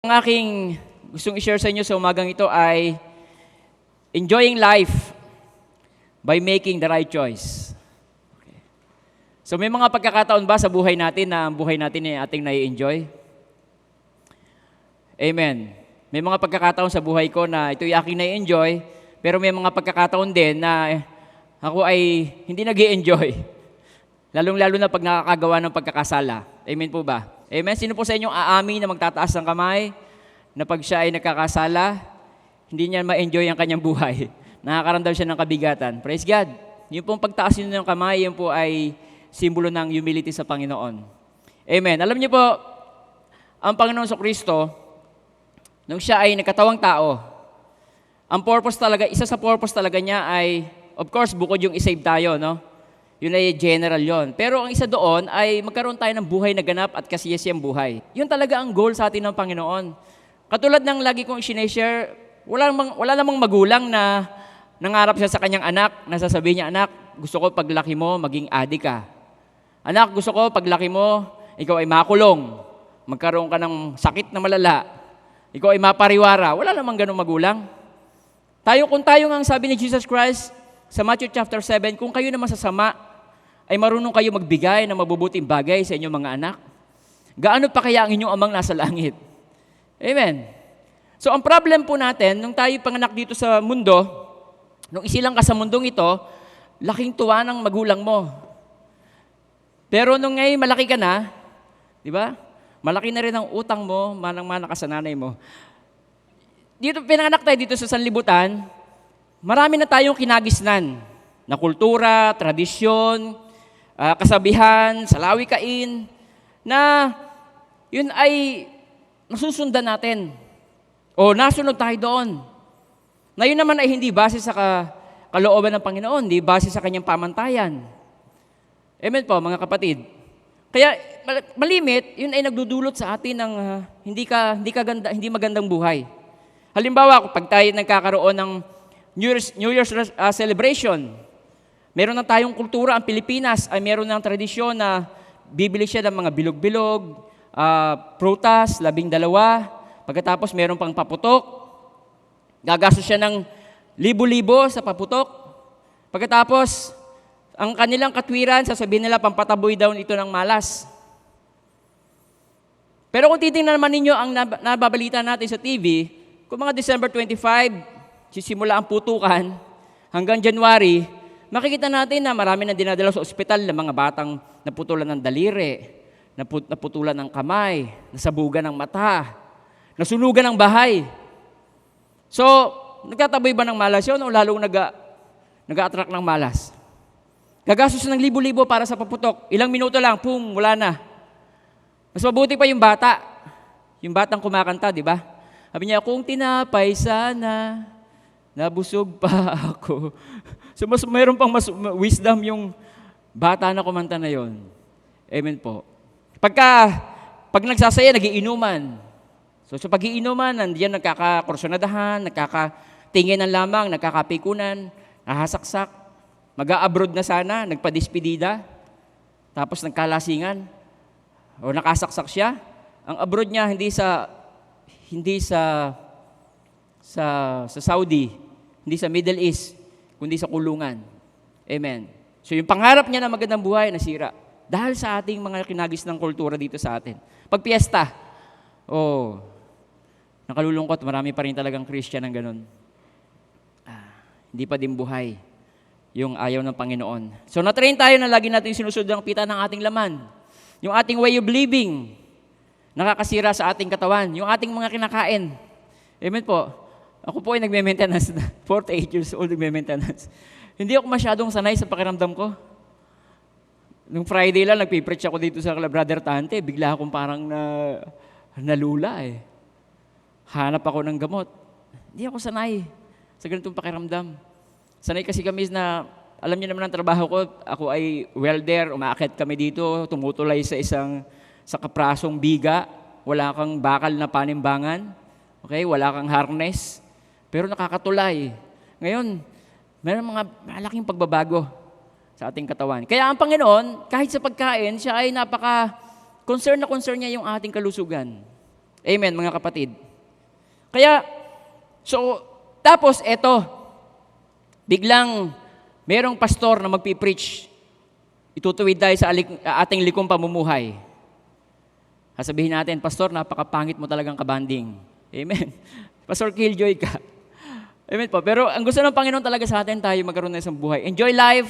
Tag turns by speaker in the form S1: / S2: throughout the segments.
S1: Ang aking gustong i-share sa inyo sa umagang ito ay enjoying life by making the right choice. Okay. So may mga pagkakataon ba sa buhay natin na ang buhay natin ay ating nai-enjoy? Amen. May mga pagkakataon sa buhay ko na ito ay aking nai-enjoy, pero may mga pagkakataon din na ako ay hindi nag-i-enjoy. Lalong-lalo na pag nakakagawa ng pagkakasala. Amen po ba? Amen. Sino po sa inyong aamin na magtataas ng kamay na pag siya ay nagkakasala, hindi niya ma-enjoy ang kanyang buhay. Nakakaramdam siya ng kabigatan. Praise God. Yung pong pagtaas niyo ng kamay, yun po ay simbolo ng humility sa Panginoon. Amen. Alam niyo po, ang Panginoon Kristo, nung siya ay nagkatawang tao, ang purpose talaga, isa sa purpose talaga niya ay, of course, bukod yung isave tayo, no? Yun ay general yon. Pero ang isa doon ay magkaroon tayo ng buhay na ganap at kasiyasiyang buhay. Yun talaga ang goal sa atin ng Panginoon. Katulad ng lagi kong sineshare, wala namang magulang na nangarap siya sa kanyang anak, nasasabihin niya, anak, gusto ko paglaki mo, maging adik ka. Anak, gusto ko paglaki mo, ikaw ay makulong. Magkaroon ka ng sakit na malala. Ikaw ay mapariwara. Wala namang ganong magulang. Kung tayo nga ang sabi ni Jesus Christ sa Matthew chapter 7, kung kayo naman sasama, ay marunong kayo magbigay ng mabubuting bagay sa inyong mga anak, gaano pa kaya ang inyong amang nasa langit? Amen. So ang problem po natin, nung tayo panganak dito sa mundo, nung isilang ka sa mundong ito, laking tuwa ng magulang mo. Pero nung ngayon malaki ka na, di ba? Malaki na rin ang utang mo, manang-mana ka sa nanay mo. Dito, pinanganak tayo dito sa sanlibutan, marami na tayong kinagisnan na kultura, tradisyon, kasabihan, salawikain, na yun ay nasusundan natin. O nasunod tayo doon. Na yun naman ay hindi base sa kalooban ng Panginoon, hindi base sa kanyang pamantayan. Amen po, mga kapatid. Kaya malimit, yun ay nagdudulot sa atin ng hindi magandang buhay. Halimbawa, pag tayo nagkakaroon ng New Year's celebration, meron na tayong kultura, ang Pilipinas ay meron ng tradisyon na bibili siya ng mga bilog-bilog, prutas, 12, pagkatapos meron pang paputok, gagastos siya ng libo-libo sa paputok, pagkatapos ang kanilang katwiran, sasabihin nila pampataboy daw ito ng malas. Pero kung titingnan naman ninyo ang nababalita natin sa TV, kung mga December 25, sisimula ang putukan hanggang January, makikita natin na marami nang dinadala sa ospital ng mga batang naputulan ng daliri, naputulan ng kamay, nasabugan ng mata, nasunugan ng bahay. So, nagtataboy ba ng malas yun o lalong nag-a-attract ng malas? Gagastos ng libo-libo para sa paputok. Ilang minuto lang, pum, wala na. Mas mabuti pa yung bata. Yung batang kumakanta, di ba? Sabi niya, kung tinapay sana, nabusog pa ako. So mayroon pang wisdom yung bata na kumanta na yon. Amen po. Pag nagsasaya, nagiinuman. So sa pagiinuman, nandiyan nagkakakursunadahan, nagkakatingin lamang, nagkakapikunan, nahasaksak, mag-a-abroad na sana, nagpadispedida, tapos nagkalasingan, o nakasaksak siya. Ang abroad niya hindi sa Saudi, hindi sa Middle East, kundi sa kulungan. Amen. So yung pangarap niya na magandang buhay, nasira. Dahil sa ating mga kinagis ng kultura dito sa atin. Pag piyesta, nakalulungkot, marami pa rin talagang Christian ng ganun. Hindi pa din buhay yung ayaw ng Panginoon. So natrain tayo na lagi natin sinusunod ang pita ng ating laman. Yung ating way of living, nakakasira sa ating katawan. Yung ating mga kinakain. Amen po. Ako po ay nagme-maintenance na. 48 years old, nagme-maintenance. Hindi ako masyadong sanay sa pakiramdam ko. Nung Friday lang, nagpipreach ako dito sa Brother Tante, bigla akong parang nalula eh. Hanap ako ng gamot. Hindi ako sanay sa ganitong pakiramdam. Sanay kasi kami na, alam niyo naman ang trabaho ko, ako ay welder, umaakit kami dito, tumutulay sa kaprasong biga, wala kang bakal na panimbangan, okay, wala kang harness, pero nakakatulay. Ngayon, mayroon mga malaking pagbabago sa ating katawan. Kaya ang Panginoon, kahit sa pagkain, siya ay concern niya yung ating kalusugan. Amen, mga kapatid. Kaya, tapos eto, biglang merong pastor na magpipreach. Itutuwid tayo sa ating likong pamumuhay. Sasabihin natin, Pastor, napakapangit mo talagang kabanding. Amen. Pastor, killjoy ka. Amen po. Pero ang gusto ng Panginoon talaga sa atin, tayo magkaroon ng isang buhay. Enjoy life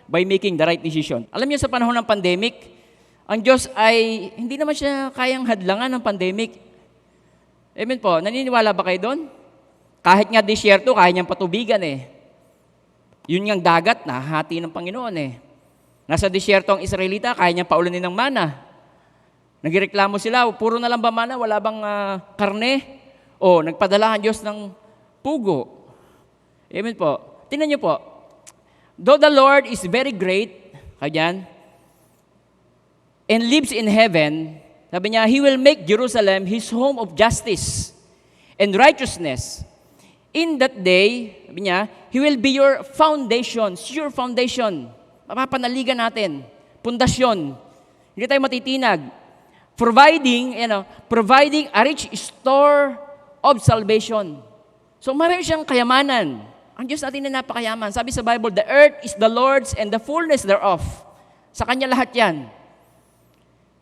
S1: by making the right decision. Alam niyo, sa panahon ng pandemic, ang Diyos ay hindi naman siya kayang hadlangan ng pandemic. Amen po. Naniniwala ba kayo doon? Kahit nga disyerto, kaya niyang patubigan eh. Yun ngang dagat, nahahati ng Panginoon eh. Nasa disyerto ang Israelita, kaya niyang paulanin ng mana. Nagreklamo sila, puro na lang ba mana, wala bang karne? O, nagpadala ang Diyos ng pugo. Amen po. Tingnan niyo po. Though the Lord is very great, kaya and lives in heaven, sabi niya, He will make Jerusalem His home of justice and righteousness. In that day, sabi niya, He will be your foundation, sure foundation. Mapapanaligan natin. Pundasyon. Hindi tayo matitinag. Providing a rich store of salvation. So marami siyang kayamanan. Ang Diyos natin na napakayaman. Sabi sa Bible, the earth is the Lord's and the fullness thereof. Sa Kanya lahat yan.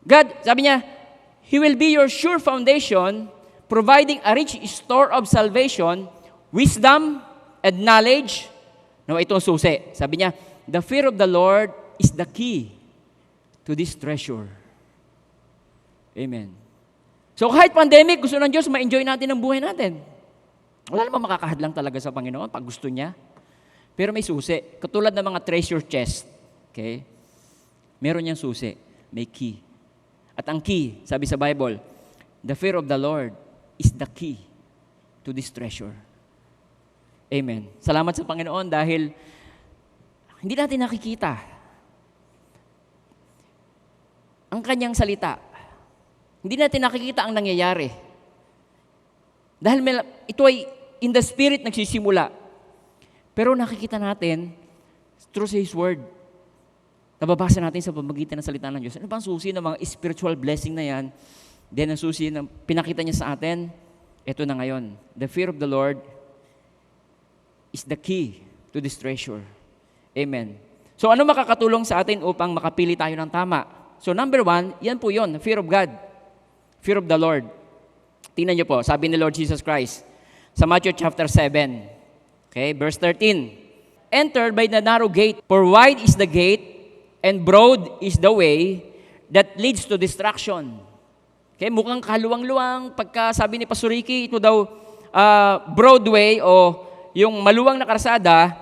S1: God, sabi niya, He will be your sure foundation, providing a rich store of salvation, wisdom and knowledge. No, itong susi. Sabi niya, the fear of the Lord is the key to this treasure. Amen. So kahit pandemic, gusto ng Diyos, ma-enjoy natin ang buhay natin. Wala namang makakahadlang talaga sa Panginoon pag gusto niya. Pero may susi. Katulad ng mga treasure chest. Okay? Meron niyang susi. May key. At ang key, sabi sa Bible, the fear of the Lord is the key to this treasure. Amen. Salamat sa Panginoon dahil hindi natin nakikita ang Kanyang salita. Hindi natin nakikita ang nangyayari. Dahil ito ay in the Spirit nagsisimula. Pero nakikita natin through His Word. Nababasa natin sa pamamagitan ng salita ng Diyos. Ano bang susi ng mga spiritual blessing na yan? Then ang susi na pinakita niya sa atin, ito na ngayon. The fear of the Lord is the key to this treasure. Amen. So ano makakatulong sa atin upang makapili tayo ng tama? So number 1, yan po yun, fear of God. Fear of the Lord. Tingnan niyo po, sabi ni Lord Jesus Christ sa Matthew chapter 7, okay, verse 13. Enter by the narrow gate, for wide is the gate, and broad is the way that leads to destruction. Okay, mukhang kaluwang-luwang. Pagka sabi ni Pastor Ricky, ito daw Broadway o yung maluwang na karsada,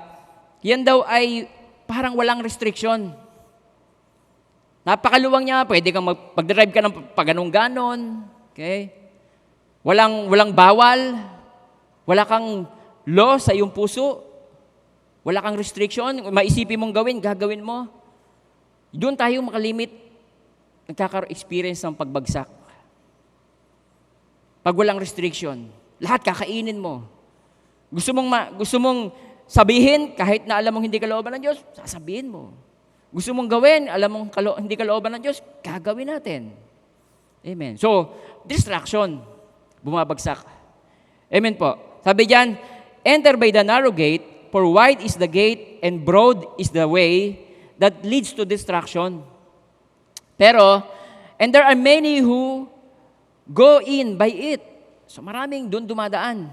S1: yan daw ay parang walang restriction. Napakaluwang niya, pwede kang mag-drive ka ng paganong-ganon. Okay? Walang bawal. Wala kang law sa iyong puso. Wala kang restriction. Maisipin mong gawin, gagawin mo. Doon tayo makalimit, nagkaka-experience ng pagbagsak. Pag walang restriction, lahat kakainin mo. Gusto mong sabihin, kahit na alam mong hindi kalooban ng Diyos, sasabihin mo. Gusto mong gawin, alam mong hindi kalooban ng Diyos, gagawin natin. Amen. So, distraction, bumabagsak. Amen po. Sabi diyan, enter by the narrow gate, for wide is the gate, and broad is the way that leads to destruction. Pero, and there are many who go in by it. So maraming doon dumadaan.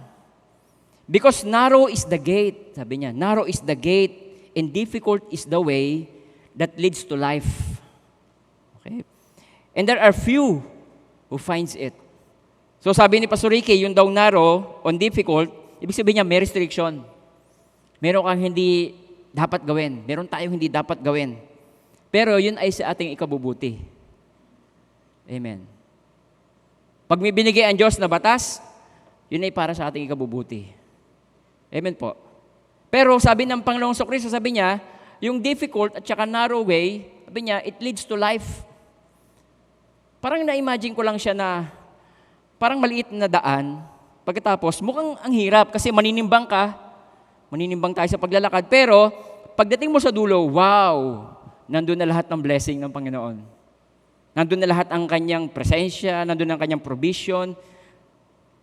S1: Because narrow is the gate, sabi niya, narrow is the gate, and difficult is the way that leads to life. Okay? And there are few who finds it. So sabi ni Pastor Ricky, yung daw narrow, on difficult, ibig sabihin niya may restriction. Meron kang hindi dapat gawin. Meron tayong hindi dapat gawin. Pero yun ay sa ating ikabubuti. Amen. Pag may binigay ang Diyos na batas, yun ay para sa ating ikabubuti. Amen po. Pero sabi ng Panginoong Kristo, sabi niya, yung difficult at saka narrow way, sabi niya, it leads to life. Parang na-imagine ko lang siya na parang maliit na daan. Pagkatapos, mukhang ang hirap kasi maninimbang ka. Maninimbang tayo sa paglalakad. Pero, pagdating mo sa dulo, wow! Nandun na lahat ng blessing ng Panginoon. Nandun na lahat ang kanyang presensya, nandun ang kanyang provision.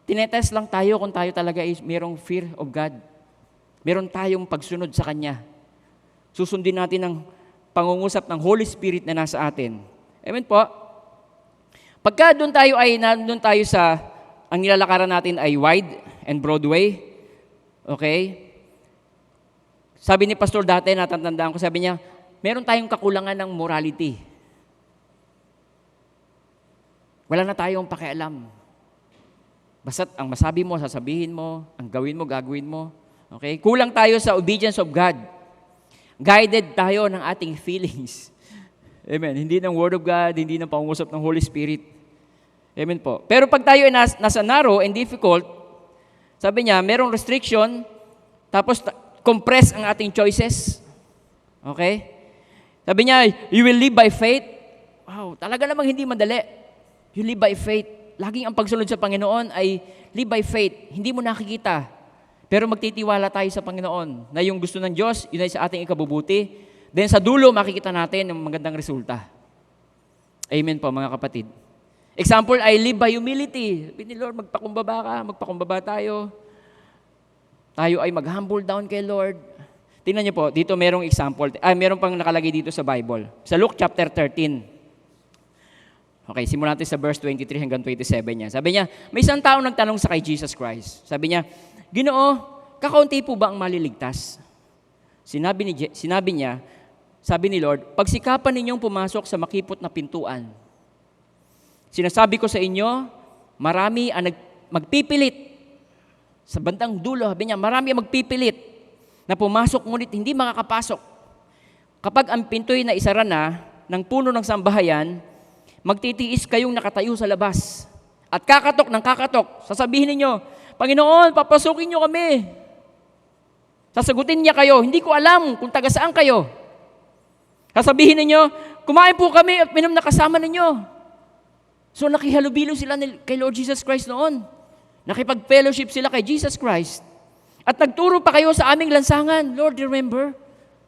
S1: Tinetest lang tayo kung tayo talaga is mayroong fear of God. Meron tayong pagsunod sa Kanya. Susundin natin ang pangungusap ng Holy Spirit na nasa atin. Amen po. Pagka nandun tayo sa, ang nilalakaran natin ay wide and broad way. Okay? Sabi ni Pastor dati, natatandaan ko, sabi niya, meron tayong kakulangan ng morality. Wala na tayong pakialam. Basta't ang masabi mo, sasabihin mo, ang gawin mo, gagawin mo. Okay? Kulang tayo sa obedience of God. Guided tayo ng ating feelings. Amen. Hindi ng Word of God, hindi ng pangungusap ng Holy Spirit. Amen po. Pero pag tayo ay nasa narrow and difficult, sabi niya, merong restriction, tapos compress ang ating choices. Okay? Sabi niya, you will live by faith. Wow, talaga namang hindi madali. You live by faith. Laging ang pagsunod sa Panginoon ay live by faith. Hindi mo nakikita. Pero magtitiwala tayo sa Panginoon na yung gusto ng Diyos, yun ay sa ating ikabubuti. Then sa dulo, makikita natin ang magandang resulta. Amen po, mga kapatid. Example ay live by humility. Sabi ni Lord, magpakumbaba tayo. Tayo ay mag-humble down kay Lord. Tingnan niyo po, dito merong example. Meron pang nakalagay dito sa Bible. Sa Luke chapter 13. Okay, simulan natin sa verse 23 hanggang 27 niya. Sabi niya, may isang tao nagtanong sa kay Jesus Christ. Sabi niya, Ginoo, kakaunti po ba ang maliligtas? Sinabi niya, sabi ni Lord, pagsikapan ninyong pumasok sa makipot na pintuan. Sinasabi ko sa inyo, marami ang magpipilit. Sa bandang dulo, sabi niya, marami ang magpipilit na pumasok ngunit hindi makakapasok. Kapag ang pinto'y naisara na ng puno ng sambahayan, magtitiis kayong nakatayo sa labas. At kakatok ng kakatok, sasabihin ninyo, Panginoon, papasukin niyo kami. Sasagutin niya kayo, hindi ko alam kung taga saan kayo. Sasabihin ninyo, kumain po kami at minom na kasama ninyo. So nakihalubilo sila kay Lord Jesus Christ noon. Nakipag-fellowship sila kay Jesus Christ. At nagturo pa kayo sa aming lansangan. Lord, remember,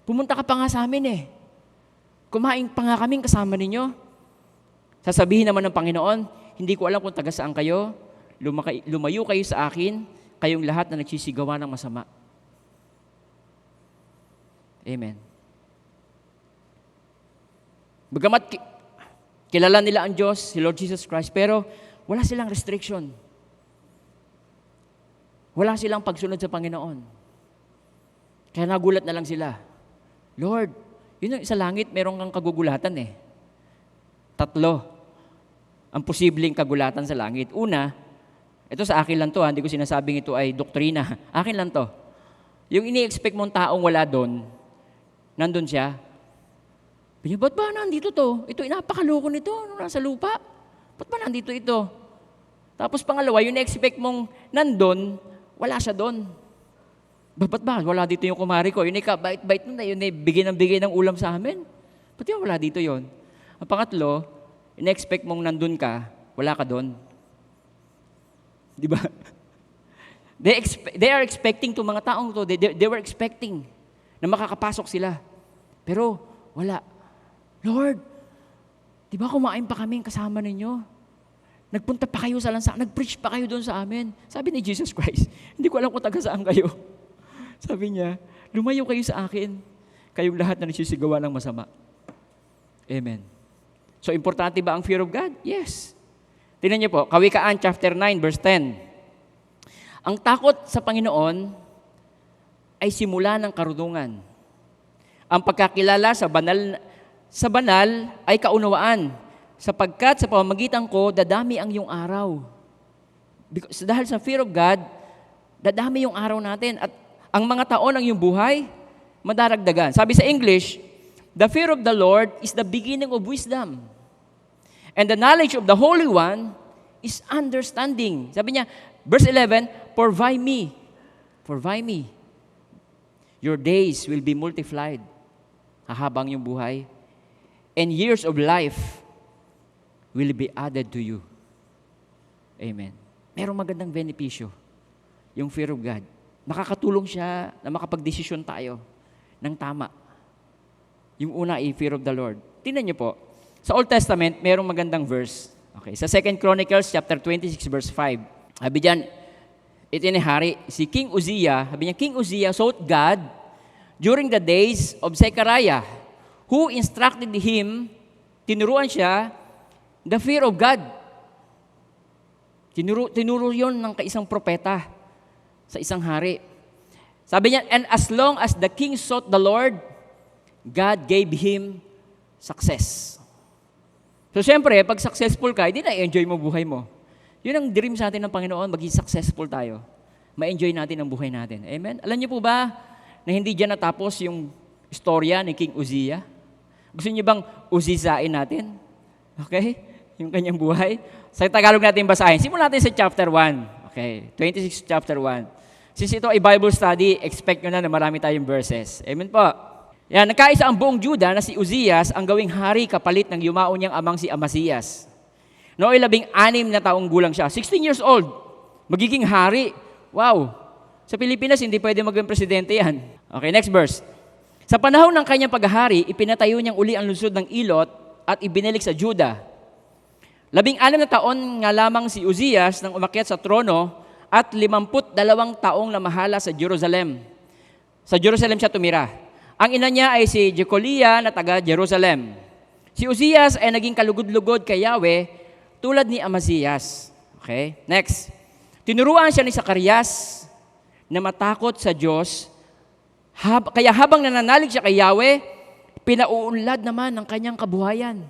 S1: pumunta ka pa nga sa amin eh. Kumain pa nga kaming kasama ninyo. Sasabihin naman ng Panginoon, hindi ko alam kung taga saan kayo, lumayo kayo sa akin, kayong lahat na nagsisigawa ng masama. Amen. Bagamat kilala nila ang Diyos, si Lord Jesus Christ, pero wala silang restriction. Wala silang pagsunod sa Panginoon. Kaya nagulat na lang sila. Lord, yun yung sa langit, meron kang kagugulatan eh. 3 ang posibleng kagulatan sa langit. Una, ito sa akin lang to, hindi ko sinasabing ito ay doktrina. Akin lang to. Yung ini-expect mong taong wala doon, nandun siya. Ba't ba nandito to? Ito, inapakaloko nito, nasa lupa. Ba't ba nandito ito? Tapos pangalawa, yung na-expect mong nandun, wala siya doon. Ba't ba? Wala dito yung kumari ko. Yun ay kabait-bait nun na, yun ay bigay ng ulam sa amin. Ba't yun wala dito yon? Ang pangatlo, in-expect mong nandun ka, wala ka doon. Di ba? They are expecting to mga taong to, they were expecting na makakapasok sila. Pero wala. Lord, di ba kumain pa kami kasama ninyo? Nagpunta pa kayo sa lansangan, nag-preach pa kayo doon sa amin. Sabi ni Jesus Christ, hindi ko alam kung taga saan kayo. Sabi niya, lumayo kayo sa akin, kayong lahat na nagsisigawa ng masama. Amen. So, importante ba ang fear of God? Yes. Tingnan niyo po, Kawikaan chapter 9, verse 10. Ang takot sa Panginoon ay simula ng karunungan. Ang pagkakilala sa banal ay kaunawaan, sapagkat sa pamamagitan ko, dadami ang iyong araw. Dahil sa fear of God, dadami yung araw natin. At ang mga taon ng iyong buhay, madaragdagan. Sabi sa English, the fear of the Lord is the beginning of wisdom. And the knowledge of the Holy One is understanding. Sabi niya, verse 11, Provide me. Your days will be multiplied. Hahabang yung buhay. And years of life will be added to you. Amen. Merong magandang benepisyo. Yung fear of God. Makakatulong siya na makapagdesisyon tayo ng tama. Yung una ay fear of the Lord. Tingnan niyo po, Sa Old Testament, mayroong magandang verse. Okay, sa 2 Chronicles chapter 26 verse 5. Sabi diyan, ito ni hari, si King Uzziah, sabi niya, King Uzziah sought God during the days of Zechariah, who instructed him, tinuruan siya, the fear of God. Tinuro yun ng isang propeta sa isang hari. Sabi niya, and as long as the king sought the Lord, God gave him success. So siyempre, pag successful ka, hindi na-enjoy mo buhay mo. Yun ang dream sa atin ng Panginoon, maging successful tayo. Ma-enjoy natin ang buhay natin. Amen? Alam niyo po ba na hindi dyan natapos yung istorya ni King Uzziah? Gusto niyo bang uzizain natin? Okay? Yung kanyang buhay? Sa Tagalog natin basahin. Simulan natin sa chapter 1. Okay, 26 chapter 1. Since ito ay Bible study, expect nyo na marami tayong verses. Amen po. Yan, nagkaisa ang buong Juda na si Uzzias ang gawing hari kapalit ng yumaon niyang amang si Amasias. Noong 16 na taong gulang siya. 16 years old. Magiging hari. Wow. Sa Pilipinas, hindi pwede maging presidente yan. Okay, next verse. Sa panahon ng kanyang paghahari, ipinatayo niyang uli ang lungsod ng Ilot at ibinalik sa Juda. 16 na taon nga lamang si Uzzias nang umakyat sa trono at 52 taong namahala sa Jerusalem. Sa Jerusalem siya tumira. Ang ina niya ay si Jecoliah na taga Jerusalem. Si Uzzias ay naging kalugod-lugod kay Yahweh tulad ni Amazias. Okay, next. Tinuruan siya ni Zacarias na matakot sa Diyos. Kaya habang nananalig siya kay Yahweh, pinauunlad naman ng kanyang kabuhayan.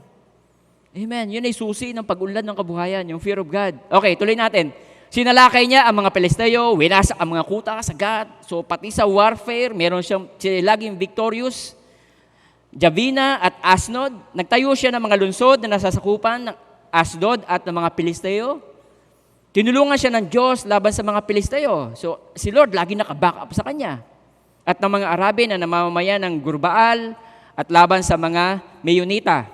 S1: Amen. Yun ay susi ng pag-unlad ng kabuhayan, yung fear of God. Okay, tuloy natin. Sinalakay niya ang mga Pelisteo, winasak ang mga kuta sa Gath. So pati sa warfare, meron siyang laging victorious. Javina at Asnod. Nagtayo siya ng mga lunsod na nasasakupan ng Asdod at ng mga Pelisteo. Tinulungan siya ng Diyos laban sa mga Pelisteo. So si Lord lagi nakaback up sa kanya. At ng mga Arabe na namamayan ng Gurbaal at laban sa mga Meyonita.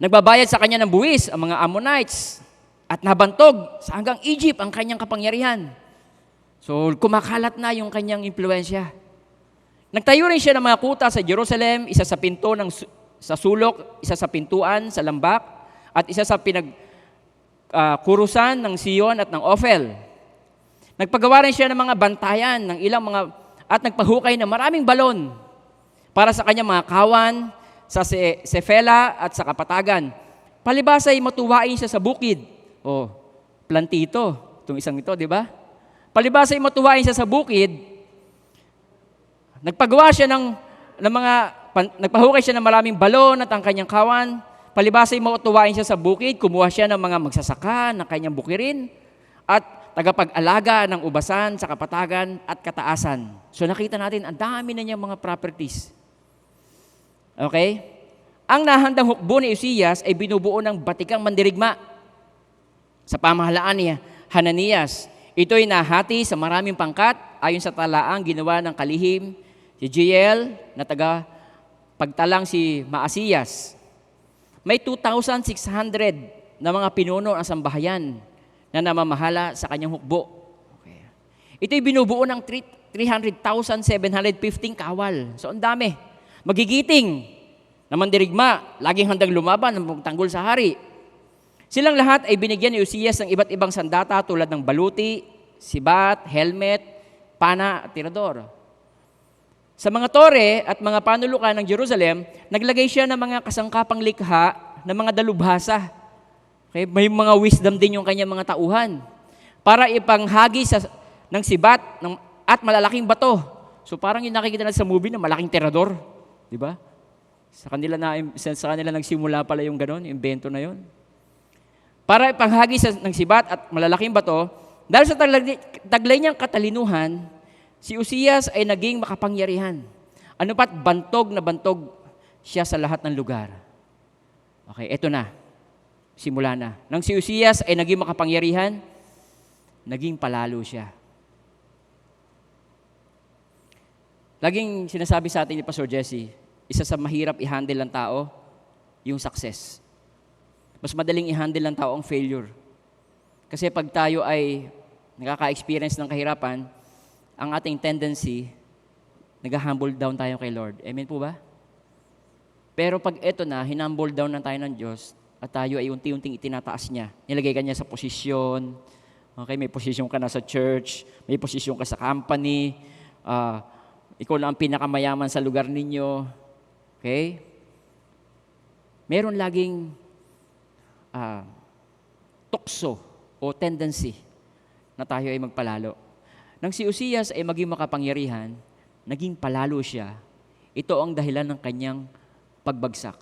S1: Nagbabayad sa kanya ng buwis ang mga Ammonites at nabantog sa hanggang Egypt ang kanyang kapangyarihan. So kumakalat na yung kanyang impluensya. Nagtayo rin siya ng mga kuta sa Jerusalem, isa sa pinto sa sulok, isa sa pintuan sa lambak, at isa sa kurusan ng Sion at ng Ophel. Nagpagawa rin siya ng mga bantayan ng ilang mga at nagpahukay ng maraming balon para sa kanyang mga kawan, sa Sefela at sa Kapatagan. Palibas ay matuwain siya sa bukid. Oh, plantito. Itong isang ito, di ba? Palibas ay matuwain siya sa bukid. Nagpahukay siya ng maraming balon at ang kanyang kawan. Palibas ay matuwain siya sa bukid. Kumuha siya ng mga magsasaka ng kanyang bukirin at tagapag-alaga ng ubasan sa Kapatagan at Kataasan. So nakita natin, ang dami na niyang mga properties. Okay? Ang nahandang hukbo ni Uzzias ay binubuo ng batikang mandirigma sa pamahalaan ni Hananias. Ito ay nahati sa maraming pangkat ayon sa talaang ginawa ng kalihim si Jeiel na taga pagtalang si Maasiyas. May 2,600 na mga pinuno ng sambahayan na namamahala sa kanyang hukbo. Okay. Ito ay binubuo ng 300,715 kawal. So ang dami. Magigiting na mandirigma, laging handang lumaban ng tanggol sa hari. Silang lahat ay binigyan ni Uzzias ng iba't ibang sandata tulad ng baluti, sibat, helmet, pana at tirador. Sa mga tore at mga panulukan ng Jerusalem, naglagay siya ng mga kasangkapang likha ng mga dalubhasa. Okay? May mga wisdom din yung kanyang mga tauhan para ipanghagi ng sibat at malalaking bato. So parang yung nakikita natin sa movie na malaking tirador. Di ba? Sa kanila nagsimula pala yung gano'n, yung invento na yon. Para ipanghagi ng sibat at malalaking bato, dahil sa taglay niyang katalinuhan, si Uzzias ay naging makapangyarihan. Ano pat bantog na bantog siya sa lahat ng lugar. Okay, eto na. Simula na. Nang si Uzzias ay naging makapangyarihan, naging palalo siya. Laging sinasabi sa atin ni Pastor Jesse, isa sa mahirap i-handle ng tao, yung success. Mas madaling i-handle ng tao ang failure. Kasi pag tayo ay nakaka-experience ng kahirapan, ang ating tendency, nag-humble down tayo kay Lord. Amen po ba? Pero pag eto na, hinumble down na tayo ng Diyos at tayo ay unti-unting itinataas niya. Nilagay ka niya sa posisyon. Okay, may posisyon ka na sa church, may posisyon ka sa company, ikaw lang ang pinakamayaman sa lugar ninyo. Okay? Meron laging tukso o tendency na tayo ay magpalalo. Nang si Uzzias ay maging makapangyarihan, naging palalo siya. Ito ang dahilan ng kanyang pagbagsak.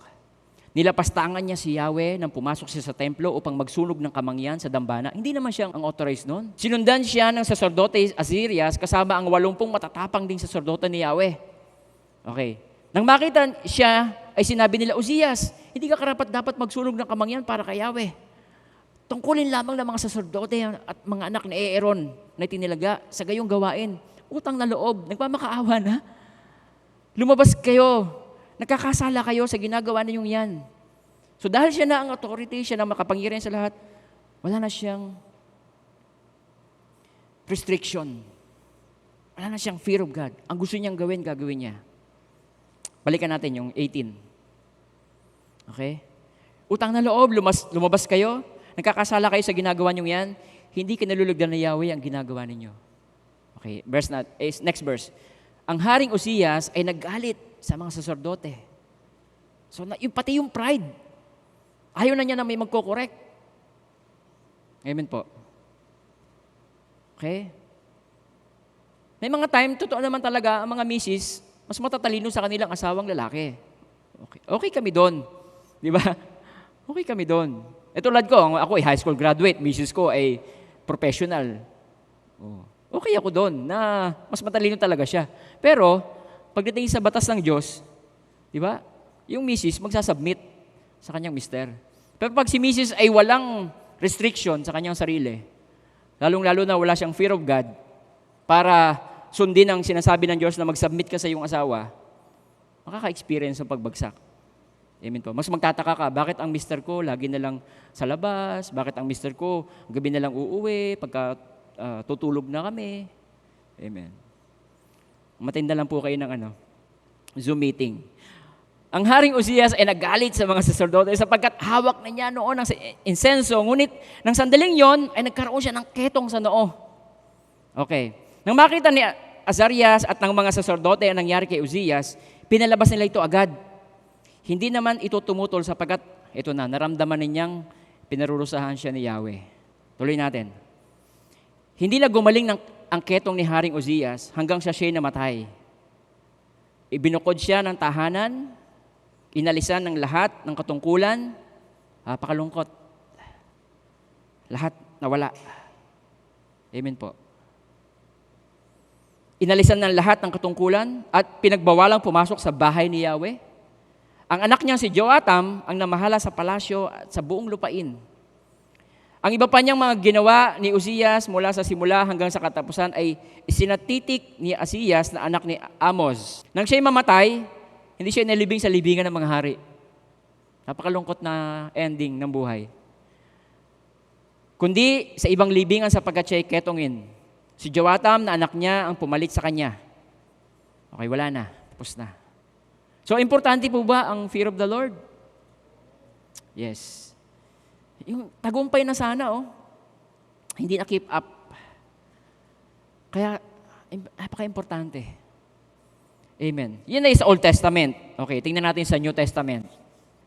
S1: Nilapastangan niya si Yahweh nang pumasok siya sa templo upang magsunog ng kamangyan sa dambana. Hindi naman siya ang authorized noon. Sinundan siya ng saserdote Azarias kasama ang 80 matatapang ding saserdote ni Yahweh. Okay. Nang makita siya, ay sinabi nila, Uzzias, hindi ka karapat dapat magsunog ng kamangyan para kay Yahweh. Tungkulin lamang ng mga saserdote at mga anak ni Aaron na itinilaga sa gayong gawain. Utang na loob, nagmamakaawa na. Lumabas kayo, nagkakasala kayo sa ginagawa ninyong yan. So dahil siya na ang authority, siya na makapangyarihan sa lahat, wala na siyang restriction. Wala na siyang fear of God. Ang gusto niyang gawin, gagawin niya. Balikan natin yung 18. Okay? Utang na loob, lumabas kayo, nagkakasala kayo sa ginagawa niyong yan, hindi kinalulugdan ni Yahweh ang ginagawa ninyo. Okay, next verse. Ang Haring Uzzias ay naggalit sa mga saserdote. So, pati yung pride. Ayaw na niya na may magko-correct. Amen po. Okay? May mga time, totoo naman talaga, ang mga misis, mas matatalino sa kanilang asawang lalaki. Okay kami doon. Di ba? Okay kami doon. Tulad ko, ako ay high school graduate, misis ko ay professional. Okay ako doon, na mas matalino talaga siya. Pero, pagdating sa batas ng Diyos, di ba? Yung misis magsasubmit sa kanyang mister. Pero pag si misis ay walang restriction sa kanyang sarili, lalong-lalo na wala siyang fear of God, para sundin ang sinasabi ng Diyos na mag-submit ka sa iyong asawa, makaka-experience ng pagbagsak. Amen po. Mas magtataka ka, bakit ang mister ko lagi na lang sa labas? Bakit ang mister ko gabi na lang uuwi pagka tutulog na kami? Amen. Matinda lang po kayo ng Zoom meeting. Ang Haring Uzzias ay nagalit sa mga saserdote sapagkat hawak na niya noon ng insenso. Ngunit nang sandaling yon ay nagkaroon siya ng ketong sa noo. Okay. Nang makita ni Azarias at ng mga saserdote ang nangyari kay Uzzias, pinalabas nila ito agad. Hindi naman ito tumutol sapagkat ito na, naramdaman ninyang pinarurusahan siya ni Yahweh. Tuloy natin. Hindi na gumaling ang ketong ni Haring Uzzias hanggang siya'y namatay. Ibinukod siya ng tahanan, inalisan ng lahat ng katungkulan, pakalungkot. Lahat nawala. Amen po. Inalisan ng lahat ng katungkulan at pinagbawalang pumasok sa bahay ni Yahweh. Ang anak niya si Joatam ang namahala sa palasyo at sa buong lupain. Ang iba pa niyang mga ginawa ni Uzzias mula sa simula hanggang sa katapusan ay isinatitik ni Azarias na anak ni Amos. Nang siya'y mamatay, hindi siya nalibing sa libingan ng mga hari. Napakalungkot na ending ng buhay. Kundi sa ibang libingan sapagkat siya'y ketongin. Si Joatam na anak niya ang pumalit sa kanya. Okay, wala na. Tapos na. So, importante po ba ang fear of the Lord? Yes. Yung tagumpay na sana, hindi na keep up. Kaya, napaka-importante. Amen. Yun ay sa Old Testament. Okay, tingnan natin sa New Testament.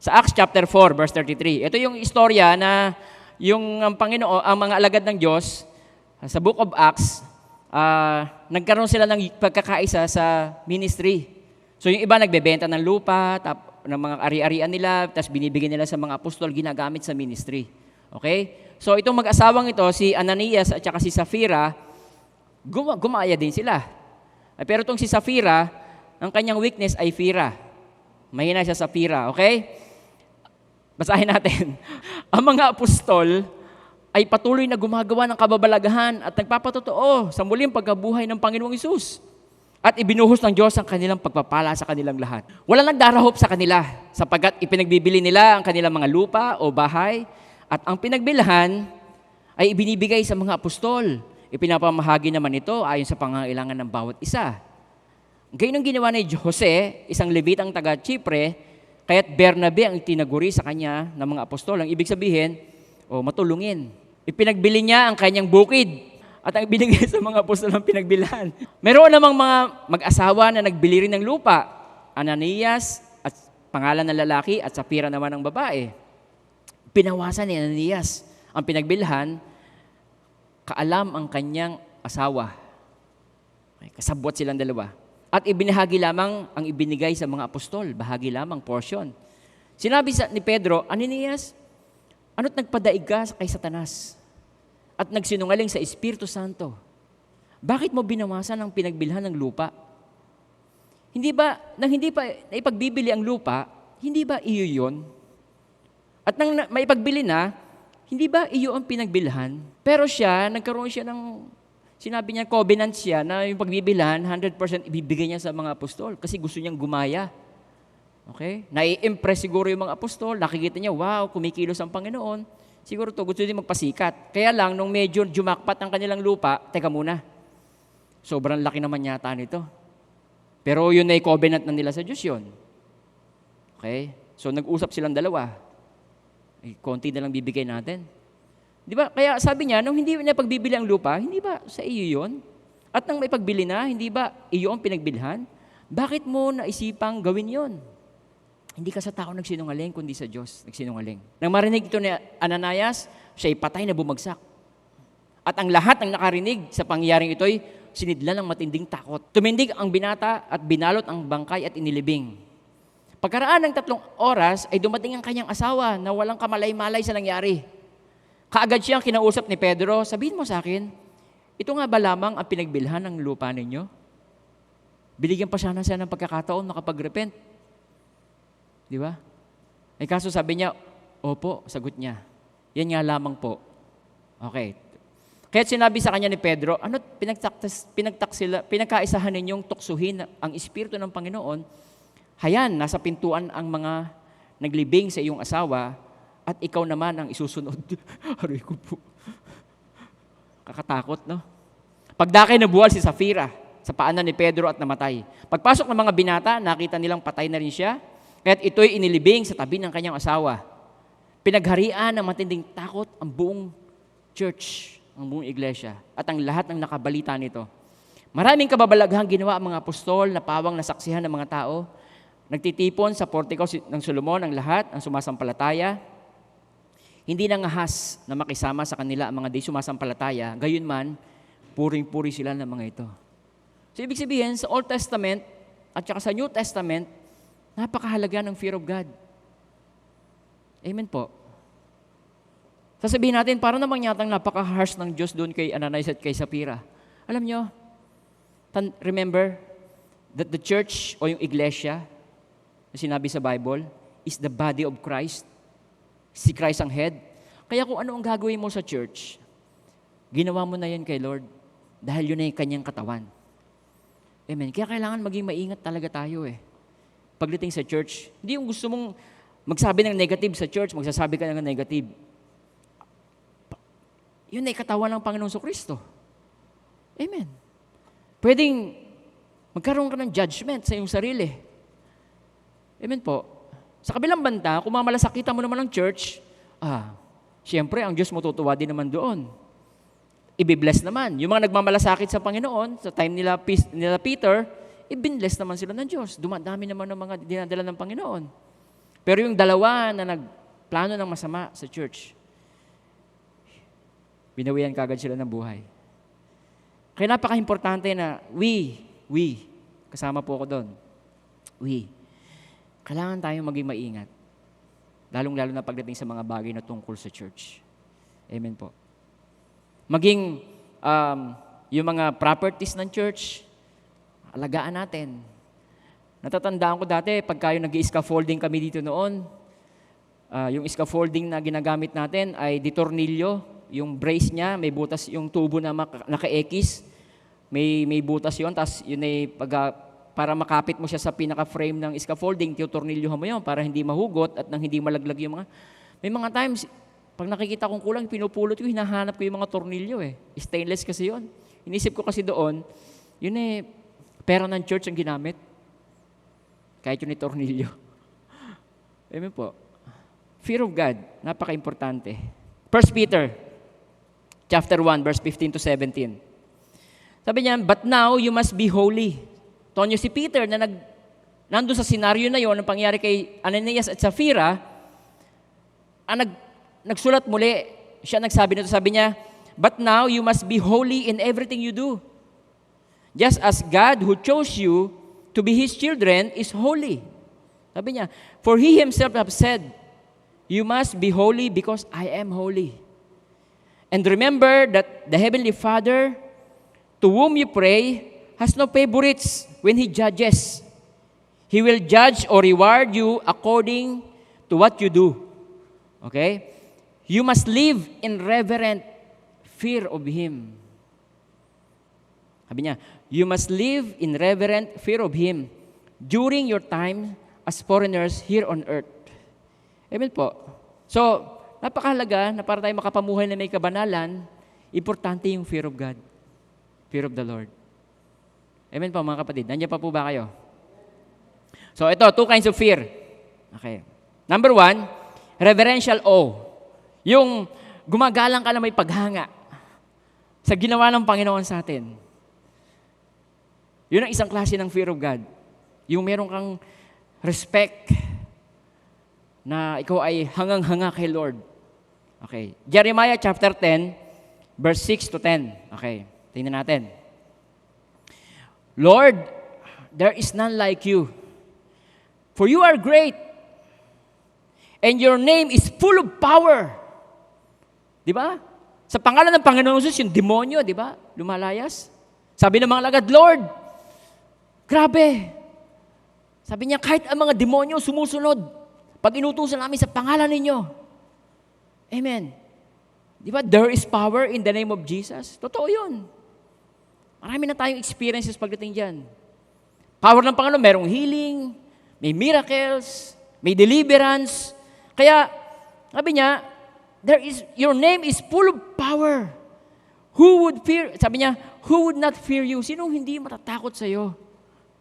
S1: Sa Acts chapter 4, verse 33. Ito yung istorya na yung Panginoon, ang mga alagad ng Diyos, sa Book of Acts, nagkaroon sila ng pagkakaisa sa ministry. So yung iba nagbebenta ng lupa, ng mga ari-arian nila, tapos binibigyan nila sa mga apostol, ginagamit sa ministry. Okay? So itong mag-asawang ito, si Ananias at saka si Safira, gumaya din sila. Pero itong si Safira, ang kanyang weakness ay Fira. Mahina siya sa Fira. Okay? Basahin natin. Ang mga apostol ay patuloy na gumagawa ng kababalagahan at nagpapatotoo sa muling pagkabuhay ng Panginoong Hesus. At ibinuhos ng Diyos ang kanilang pagpapala sa kanilang lahat. Walang nagdarahop sa kanila sapagkat ipinagbibili nila ang kanilang mga lupa o bahay at ang pinagbilhan ay ibinibigay sa mga apostol. Ipinapamahagi naman ito ayon sa pangangailangan ng bawat isa. Gayun ang ginawa ni Jose, isang Levitang taga Chipre, Kaya't Bernabe ang itinaguri sa kanya ng mga apostol. Ang ibig sabihin, matulungin. Ipinagbili niya ang kanyang bukid at ang binigay sa mga apostol ang pinagbilhan. Meron namang mga mag-asawa na nagbili rin ng lupa. Ananias at pangalan ng lalaki at Sapira naman ng babae. Pinawasan ni Ananias ang pinagbilhan, kaalam ang kanyang asawa. Kasabwat silang dalawa. At ibinahagi lamang ang ibinigay sa mga apostol, bahagi lamang, portion. Sinabi ni Pedro, Ananias, ano't nagpadaig ka kay Satanas at nagsinungaling sa Espiritu Santo? Bakit mo binawasan ang pinagbilhan ng lupa? Hindi pa naipagbibili ang lupa, hindi ba iyo yun? At nang maipagbili na, hindi ba iyo ang pinagbilhan? Pero nagkaroon siya ng sinabi niya, covenant siya na yung pagbibilhan, 100% ibibigay niya sa mga apostol kasi gusto niyang gumaya. Okay? Nai-impress siguro yung mga apostol, nakikita niya, wow, kumikilos ang Panginoon. Siguro gusto niya magpasikat. Kaya lang, nung medyo jumakpat ang kanilang lupa, teka muna, sobrang laki naman yata nito. Pero yun ay covenant na nila sa Diyos yun. Okay? So nag-usap silang dalawa. Konti na lang bibigay natin. Di ba? Kaya sabi niya, nung hindi na pagbibili ang lupa, hindi ba sa iyo yun? At nang may pagbili na, hindi ba iyo ang pinagbilhan? Bakit mo naisipang gawin yon? Hindi ka sa tao nagsinungaling, kundi sa Diyos nagsinungaling. Nang marinig ito ni Ananias, siya'y patay na bumagsak. At ang lahat ng nakarinig sa pangyayaring ito'y sinidlan ng matinding takot. Tumindig ang binata at binalot ang bangkay at inilibing. Pagkaraan ng 3 oras ay dumating ang kanyang asawa na walang kamalay-malay sa nangyari. Kaagad siyang kinausap ni Pedro, sabihin mo sa akin, ito nga ba lamang ang pinagbilhan ng lupa ninyo? Binigyan pa siya ng pagkakataon makapag-repent. Di ba? Ay kaso sabi niya, opo, sagot niya. Yan nga lamang po. Okay. Kaya sinabi sa kanya ni Pedro, ano pinagkaisahan ninyong tuksuhin ang Espiritu ng Panginoon? Hayan, nasa pintuan ang mga naglibing sa iyong asawa, at ikaw naman ang isusunod. Aray ko po. Kakatakot, no? Pagdakay na buwal si Sapira sa paanan ni Pedro at namatay. Pagpasok ng mga binata, nakita nilang patay na rin siya, kaya't ito'y inilibing sa tabi ng kanyang asawa. Pinagharian ng matinding takot ang buong church, ang buong iglesia, at ang lahat ng nakabalita nito. Maraming kababalaghang ginawa ang mga apostol na pawang nasaksihan ng mga tao. Nagtitipon sa portiko ng Solomon ang lahat, ang sumasampalataya. Hindi nangahas na makisama sa kanila ang mga di sumasampalataya, gayon man, puring-puri sila ng mga ito. So, ibig sabihin, sa Old Testament at saka sa New Testament, napakahalaga ng fear of God. Amen po. Sasabihin natin, para namang yatang napaka-harsh ng Diyos doon kay Ananias at kay Sapira. Alam nyo, remember that the church o yung iglesia na sinabi sa Bible is the body of Christ. Si Christ ang head. Kaya kung ano ang gagawin mo sa church, ginawa mo na yan kay Lord dahil yun ay kanyang katawan. Amen. Kaya kailangan maging maingat talaga tayo pagdating sa church. Hindi yung gusto mong magsabi ng negative sa church, magsasabi ka ng negative. Yun ay katawan ng Panginoon Kristo. Amen. Pwedeng magkaroon ka ng judgment sa iyong sarili. Amen po. Sa kabilang banda, kung mamalasakitan mo naman ng church, siyempre, ang Diyos mo tutuwa din naman doon. Ibi-bless naman. Yung mga nagmamalasakit sa Panginoon, sa time nila Peter, ibinbless naman sila ng Diyos. Dumadami naman ng mga dinadala ng Panginoon. Pero yung dalawa na nagplano ng masama sa church, binawian kagad sila ng buhay. Kaya napaka-importante na kasama po ako doon, kailangan tayong maging maingat. Lalong-lalo na pagdating sa mga bagay na tungkol sa church. Amen po. Maging yung mga properties ng church, alagaan natin. Natatandaan ko dati, pagka yung nag-i-scaffolding kami dito noon, yung scaffolding na ginagamit natin ay di tornilyo. Yung brace niya, may butas yung tubo na naka-X. May butas yun, tapos yun ay para makapit mo siya sa pinaka-frame ng scaffolding, tiyotornilyohan mo yun para hindi mahugot at nang hindi malaglag yung mga... May mga times, pag nakikita kong kulang, pinupulot ko, hinahanap ko yung mga tornilyo Stainless kasi yun. Inisip ko kasi doon, yun pera ng church ang ginamit. Kahit yun tornilyo. Amen po. Fear of God, napaka-importante. 1 Peter, chapter 1, verse 15 to 17. Sabi niya, but now you must be holy. Tonyo si Peter na nandun sa senaryo na yon, ang pangyari kay Ananias at Sapphira, nagsulat muli, siya nagsabi nito, sabi niya, but now you must be holy in everything you do. Just as God who chose you to be His children is holy. Sabi niya, for He Himself have said, you must be holy because I am holy. And remember that the Heavenly Father, to whom you pray, has no favorites when He judges. He will judge or reward you according to what you do. Okay? You must live in reverent fear of Him. Sabi niya, you must live in reverent fear of Him during your time as foreigners here on earth. Amen po. So, napakahalaga na para tayo makapamuhay na may kabanalan, importante yung fear of God. Fear of the Lord. Amen po mga kapatid. Nandiyan pa po ba kayo? So ito, two kinds of fear. Okay. Number 1, reverential awe. Yung gumagalang ka na may paghanga sa ginawa ng Panginoon sa atin. Yun ang isang klase ng fear of God. Yung meron kang respect na ikaw ay hangang-hanga kay Lord. Okay. Jeremiah chapter 10, verse 6 to 10. Okay. Tingnan natin. Lord, there is none like you. For you are great, and your name is full of power. Di ba? Sa pangalan ng Panginoon Jesus, yung demonyo, di ba? Lumalayas. Sabi ng mga lagad, Lord, grabe. Sabi niya, kahit ang mga demonyo sumusunod, pag inutusan namin sa pangalan ninyo. Amen. Di ba? There is power in the name of Jesus. Totoo yun. Marami na tayong experiences pagdating dyan. Power ng Panginoon, merong healing, may miracles, may deliverance. Kaya, sabi niya, your name is full of power. Who would fear, sabi niya, who would not fear you? Sinong hindi matatakot sa'yo?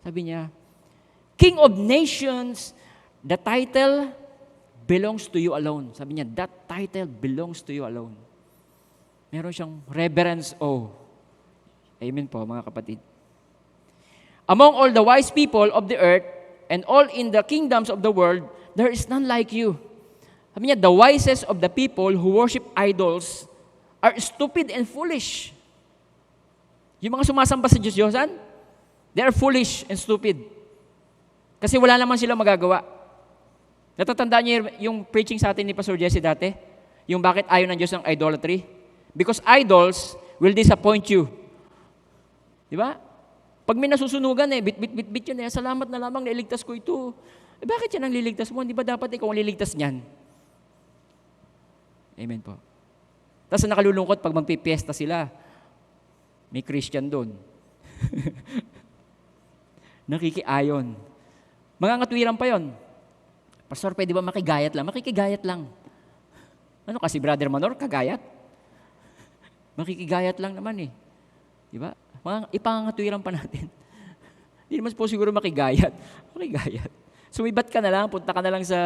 S1: Sabi niya, King of nations, the title belongs to you alone. Sabi niya, that title belongs to you alone. Meron siyang reverence awe. Amen po, mga kapatid. Among all the wise people of the earth, and all in the kingdoms of the world, there is none like you. Sabi niya, the wisest of the people who worship idols are stupid and foolish. Yung mga sumasamba sa Diyos-Diyosan, they are foolish and stupid. Kasi wala naman silang magagawa. Natatandaan niyo yung preaching sa atin ni Pastor Jesse dati? Yung bakit ayaw ng Diyos ng idolatry? Because idols will disappoint you. Di ba? Pag may nasusunugan bit yun salamat na lamang nailigtas ko ito. Bakit yan ang liligtas mo? Hindi ba dapat ikaw ang liligtas niyan? Amen po. Tapos nakalulungkot pag magpipiesta sila, may Christian doon. Nakikiayon. Mga ngatwiran pa yon. Pastor, pwede ba makigayat lang? Makikigayat lang. Ano kasi, Brother Manor, kagayat? Makikigayat lang naman eh. Di ba? Mga ipangatwiran pa natin. Hindi naman po siguro makigayat. Makigayat. Sumibat ka na lang, punta ka na lang sa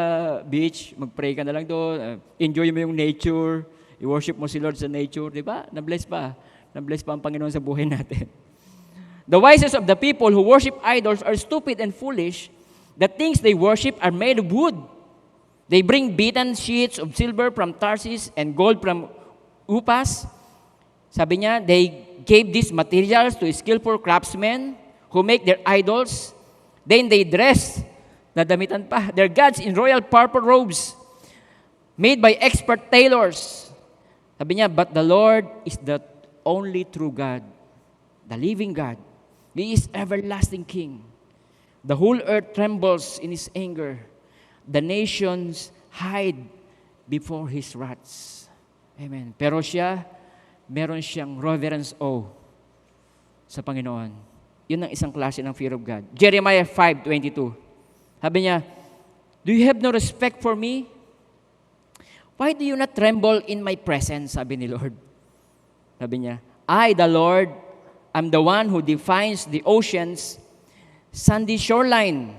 S1: beach, mag-pray ka na lang doon, enjoy mo yung nature, i-worship mo si Lord sa nature, di ba? Na-bless pa. Na-bless pa ang Panginoon sa buhay natin. The wisest of the people who worship idols are stupid and foolish. The things they worship are made of wood. They bring beaten sheets of silver from Tarsus and gold from Upas. Sabi niya, they gave these materials to skillful craftsmen who make their idols. Then they dress, nadamitan pa, their gods in royal purple robes made by expert tailors. Sabi niya, but the Lord is the only true God, the living God. He is everlasting King. The whole earth trembles in His anger. The nations hide before His wrath. Amen. Pero siya, meron siyang reverence awe sa Panginoon. Yun ang isang klase ng fear of God. Jeremiah 5:22. Sabi niya, do you have no respect for me? Why do you not tremble in my presence? Sabi ni Lord. Sabi niya, I, the Lord, am the one who defines the ocean's sandy shoreline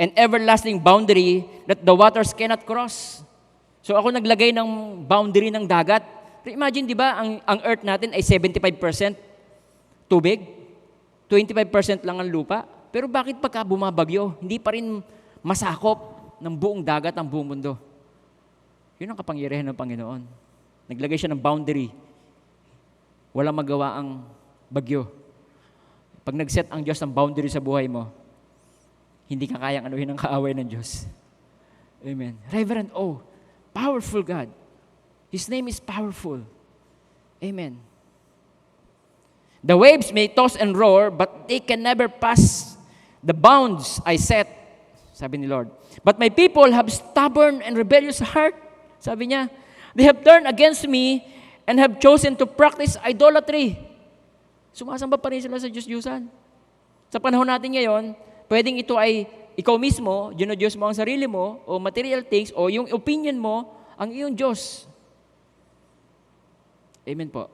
S1: and everlasting boundary that the waters cannot cross. So ako naglagay ng boundary ng dagat. Imagine, di ba, ang earth natin ay 75% tubig, 25% lang ang lupa. Pero bakit pagka bumabagyo, hindi pa rin masakop ng buong dagat ang buong mundo? Yun ang kapangyarihan ng Panginoon. Naglagay siya ng boundary. Walang magawa ang bagyo. Pag nag-set ang Diyos ng boundary sa buhay mo, hindi ka kayang anuhin ang kaaway ng Diyos. Amen. Reverend O, powerful God. His name is powerful. Amen. The waves may toss and roar, but they can never pass the bounds I set, sabi ni Lord. But my people have stubborn and rebellious heart, sabi niya. They have turned against me and have chosen to practice idolatry. Sumasamba pa rin sila sa Diyos-Diyusan. Sa panahon natin ngayon, pwedeng ito ay ikaw mismo, Diyos mo ang sarili mo, o material things, o yung opinion mo, ang iyong Diyos. Amen po.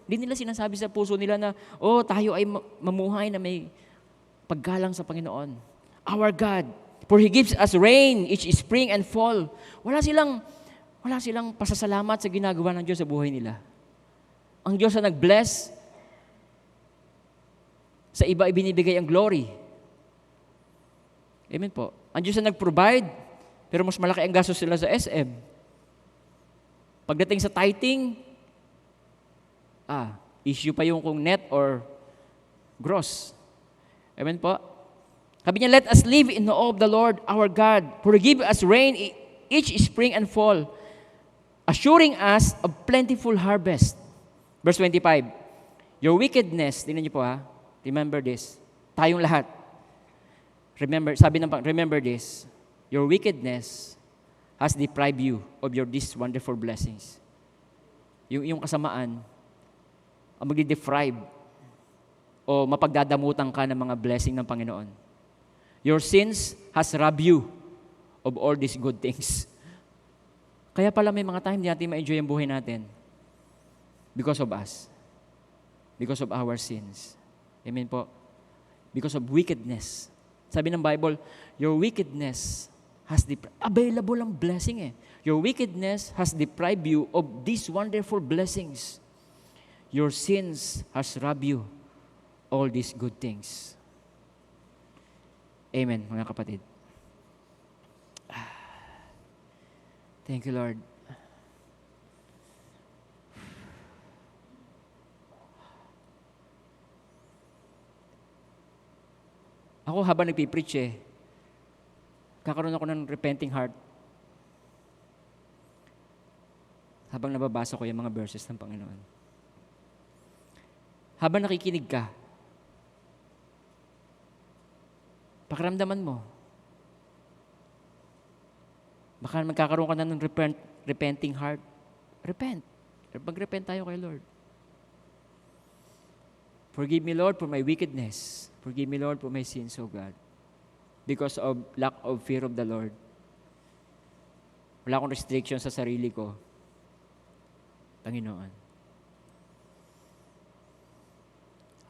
S1: Hindi nila sinasabi sa puso nila na, tayo ay mamuhay na may paggalang sa Panginoon. Our God, for He gives us rain each spring and fall. Wala silang pasasalamat sa ginagawa ng Diyos sa buhay nila. Ang Diyos na nag-bless, sa iba ibinibigay ang glory. Amen po. Ang Diyos na nag-provide, pero mas malaki ang gastos sila sa SM. Pagdating sa tithing, issue pa yung kung net or gross. Amen po. Sabi niya, let us live in the awe of the Lord our God, for He give us rain each spring and fall, assuring us of plentiful harvest. Verse 25, your wickedness, tingnan niyo po remember this, tayong lahat. Remember this, your wickedness has deprived you of these wonderful blessings. Yung kasamaan, ang magdi-deprive o mapagdadamutan ka ng mga blessing ng Panginoon. Your sins has robbed you of all these good things. Kaya pala may mga time hindi natin ma-enjoy ang buhay natin because of us. Because of our sins. Amen po. Because of wickedness. Sabi ng Bible, your wickedness has available ang blessing Your wickedness has deprived you of these wonderful blessings. Your sins has robbed you all these good things. Amen, mga kapatid. Thank you, Lord. Ako habang nagpipreach kakaroon ako ng repenting heart. Habang nababasa ko yung mga verses ng Panginoon. Habang nakikinig ka, pakiramdaman mo, baka magkakaroon ka na ng repenting heart. Repent. Mag-repent tayo kay Lord. Forgive me, Lord, for my wickedness. Forgive me, Lord, for my sins, O God. Because of lack of fear of the Lord. Wala akong restriction sa sarili ko. Panginoon.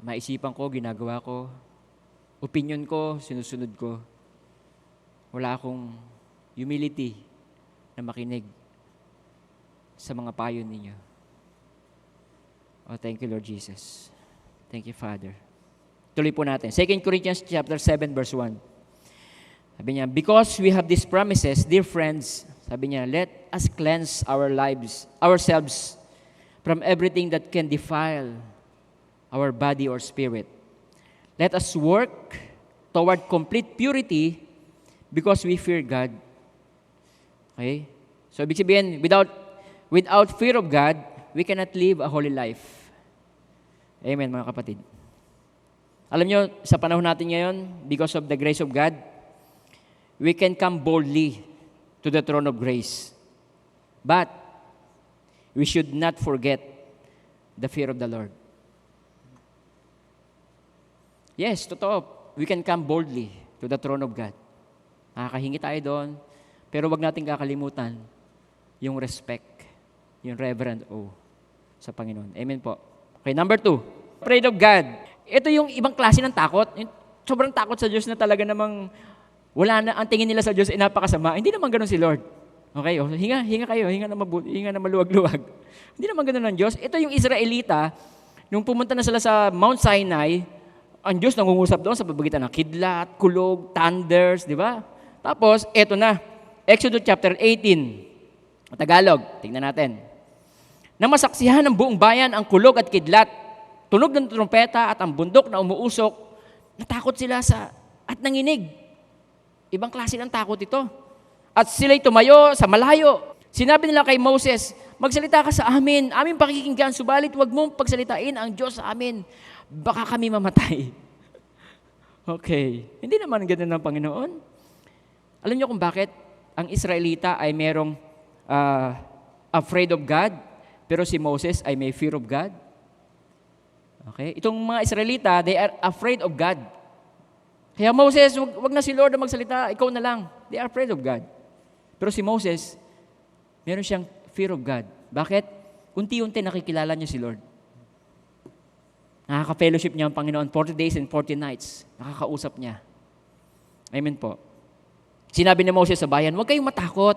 S1: Maisipan ko, ginagawa ko. Opinion ko, sinusunod ko. Wala akong humility na makinig sa mga payo ninyo. Oh, thank you, Lord Jesus. Thank you, Father. Tuloy po natin. 2 Corinthians chapter 7, verse 1. Sabi niya, because we have these promises, dear friends, sabi niya, let us cleanse ourselves from everything that can defile our body or spirit. Let us work toward complete purity because we fear God. Okay? So, ibig sabihin, without fear of God, we cannot live a holy life. Amen, mga kapatid. Alam nyo, sa panahon natin ngayon, because of the grace of God, we can come boldly to the throne of grace. But, we should not forget the fear of the Lord. Yes, totoo. We can come boldly to the throne of God. Nakakahingi tayo doon, pero wag natin kakalimutan yung respect, yung reverent awe sa Panginoon. Amen po. Okay, number 2, afraid of God. Ito yung ibang klase ng takot. Sobrang takot sa Diyos na talaga namang Wala na, ang tingin nila sa Diyos ay napakasama. Hindi naman ganun si Lord. Okay, hinga kayo, hinga na mabuti, hinga na maluwag-luwag. Hindi naman ganun ng Diyos. Ito yung Israelita, nung pumunta na sila sa Mount Sinai, ang Diyos nangungusap doon sa pamamagitan ng kidlat, kulog, thunders, di ba? Tapos, eto na, Exodus chapter 18, Tagalog, tingnan natin. Nang masaksihan ng buong bayan ang kulog at kidlat, tunog ng trumpeta at ang bundok na umuusok, natakot sila at nanginig. Ibang klase ng takot ito. At sila'y tumayo sa malayo. Sinabi nila kay Moses, magsalita ka sa amin, aming pakikinggan, subalit huwag mong pagsalitain ang Diyos sa amin. Baka kami mamatay. Okay. Hindi naman ganun ng Panginoon. Alam niyo kung bakit ang Israelita ay merong afraid of God, pero si Moses ay may fear of God? Okay? Itong mga Israelita, they are afraid of God. Kaya Moses, wag na si Lord na magsalita, ikaw na lang. They are afraid of God. Pero si Moses, meron siyang fear of God. Bakit? Unti-unti nakikilala niya si Lord. Nakaka-fellowship niya ang Panginoon 40 days and 40 nights. Nakakausap niya. Amen po. Sinabi ni Moses sa bayan, huwag kayong matakot,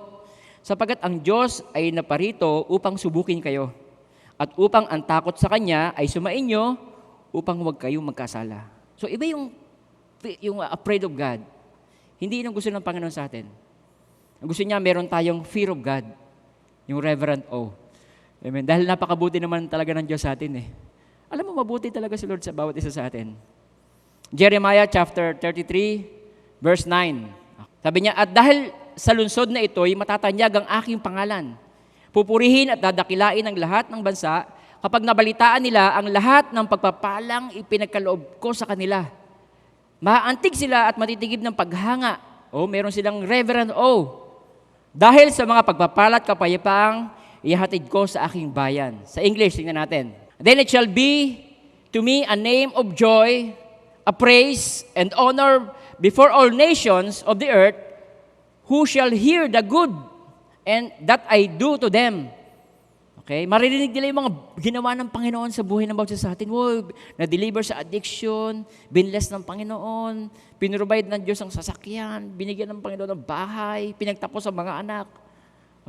S1: sapagkat ang Diyos ay naparito upang subukin kayo. At upang ang takot sa Kanya ay sumainyo upang huwag kayong magkasala. So iba yung afraid of God. Hindi yun ang gusto ng Panginoon sa atin. Ang gusto niya, meron tayong fear of God. Yung reverent awe. Amen. Dahil napakabuti naman talaga ng Diyos sa atin eh. Alam mo, mabuti talaga si Lord sa bawat isa sa atin. Jeremiah chapter 33, verse 9. Sabi niya, at dahil sa lungsod na ito'y matatanyag ang aking pangalan. Pupurihin at dadakilain ang lahat ng bansa kapag nabalitaan nila ang lahat ng pagpapalang ipinagkaloob ko sa kanila. Maantig sila at matitigib ng paghanga. Meron silang reverent awe. Dahil sa mga pagpapalat kapayapaang ihatid ko sa aking bayan. Sa English, tingnan natin. Then it shall be to me a name of joy, a praise, and honor before all nations of the earth, who shall hear the good and that I do to them. Okay? Maririnig nila yung mga ginawa ng Panginoon sa buhay ng bawat isa sa atin. Na-deliver sa addiction, binless ng Panginoon, pinrovide ng Diyos ang sasakyan, binigyan ng Panginoon ng bahay, pinagtapos sa mga anak.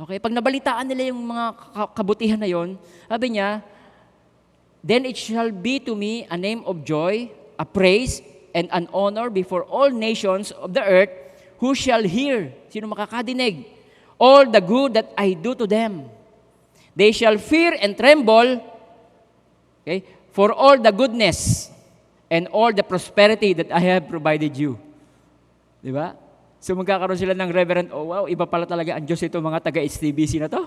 S1: Okay? Pag nabalitaan nila yung mga kabutihan na yon, sabi niya, then it shall be to me a name of joy, a praise, and an honor before all nations of the earth, who shall hear, sino makakadinig, all the good that I do to them. They shall fear and tremble, okay, for all the goodness and all the prosperity that I have provided you. Di ba? So magkakaroon sila ng reverent, wow, iba pala talaga ang Diyos ito, mga taga-HTBC na to.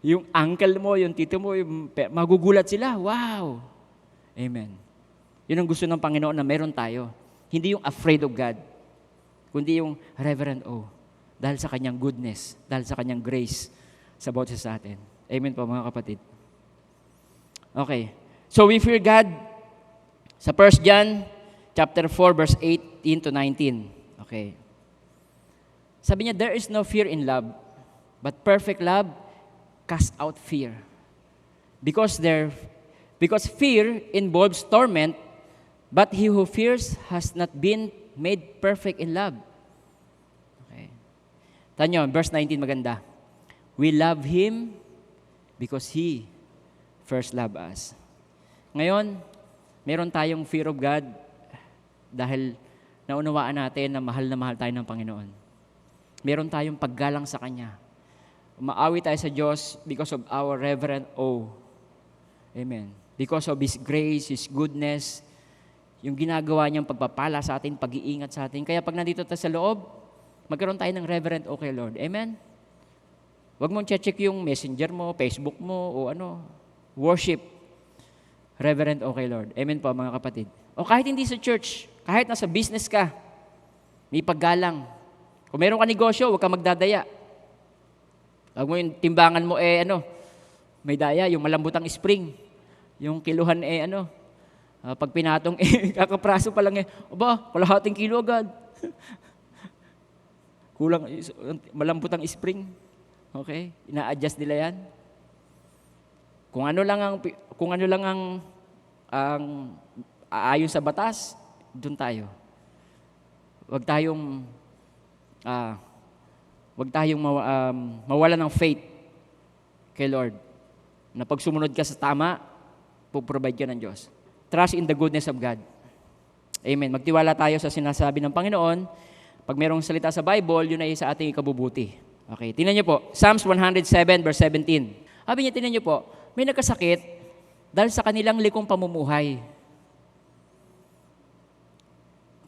S1: Yung uncle mo, yung tito mo, magugulat sila, wow. Amen. Yun ang gusto ng Panginoon na meron tayo. Hindi yung afraid of God, kundi yung reverent awe. Dahil sa kanyang goodness, dahil sa kanyang grace sa bawat isa sa atin. Amen po mga kapatid. Okay. So we fear God sa 1 John chapter 4 verse 18 to 19. Okay. Sabi niya, there is no fear in love, but perfect love casts out fear. Because fear involves torment, but he who fears has not been made perfect in love. Okay. Tanyo, verse 19 maganda. We love Him because He first loved us. Ngayon, meron tayong fear of God dahil naunawaan natin na mahal tayo ng Panginoon. Meron tayong paggalang sa Kanya. Umaawi tayo sa Diyos because of our reverent awe. Amen. Because of His grace, His goodness, yung ginagawa niyang pagpapala sa atin, pag-iingat sa atin. Kaya pag nandito tayo sa loob, magkaroon tayo ng reverent awe kay Lord. Amen? Huwag mong check yung messenger mo, Facebook mo, o worship. Reverent awe kay Lord. Amen po mga kapatid. O kahit hindi sa church, kahit nasa business ka, may paggalang. Kung meron ka negosyo, huwag ka magdadaya. Huwag mo yung timbangan mo, may daya, yung malambutang spring. Yung kiluhan, pag pinatong, kakapraso pa lang, kalahating kilo agad. Kulang, malambutang spring. Okay? Ina-adjust nila yan. Kung ano lang ang aayon sa batas, doon tayo. Huwag tayong Ah, Huwag tayong mawala ng faith kay Lord. Na pag sumunod ka sa tama, puprovide ka ng Diyos. Trust in the goodness of God. Amen. Magtiwala tayo sa sinasabi ng Panginoon. Pag mayroong salita sa Bible, yun ay sa ating ikabubuti. Okay, tingnan niyo po. Psalms 107 verse 17. Sabi niya, tingnan niyo po, may nagkasakit dahil sa kanilang likong pamumuhay.